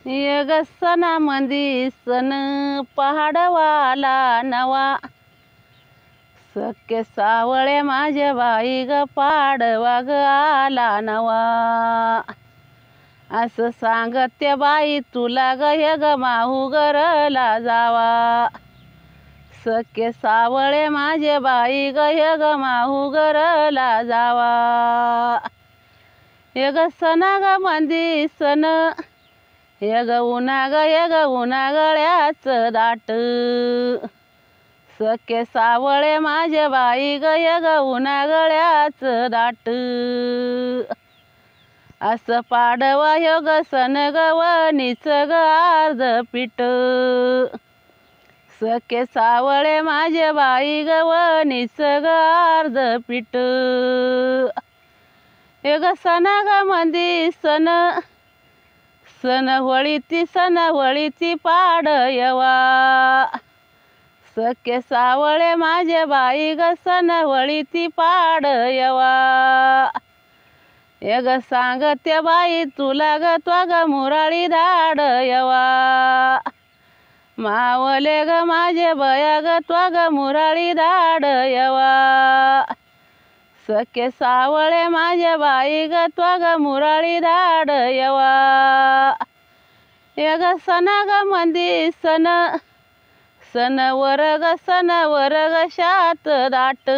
यग सणामंदी सण पहाडवाला नवा, सख्य सावळे माझ्या बाई ग पाडवा ग आला नवा. असं सांगते बाई तुला ग यग माहू गरला जावा. सख्य सावळे माझे बाई ग यग माहू गरला जावा. यग सणा ग मंदी सण, यग उन्हा गळ्याच दाट. सख्य सावळे माझे बाई ग यग उन्हा गळ्याच दाट. असं पाडवा योग सण गवणीच ग अर्ध पीठ. सख्य सावळे माझे बाई गवणीच ग अर्ध पीठ. यग सणा ग मंदी सण, सणवळीची पाड यवा. सख्य सावळे माझे बाई ग सणवळीची पाड यवा. यग सांगते बाई तुला ग त्वग मुराळी धाड यवा. मावले ग माझे बया ग त्वग मुराळी धाड यवा. सख्य सावळे माझे बाई ग त्वग मुराळी धाड यवा. यग सणा ग मंदी सण, सणवर ग शात दाट.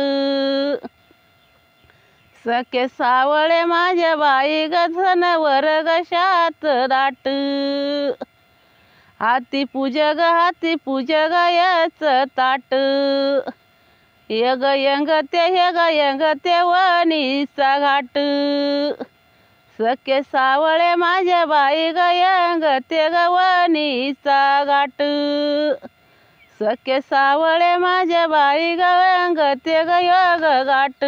सख्य सावळे माझ्या बाई ग सणवर ग शात दाट. हाती पूजग याच ताट. यग यंगते वणीचा घाट. सख्य सावळे माझ्या बाई ग यंगते ग वणीचा घाट. सख्य सावळे माझ्या बाई ग यंगते ग योग घाट.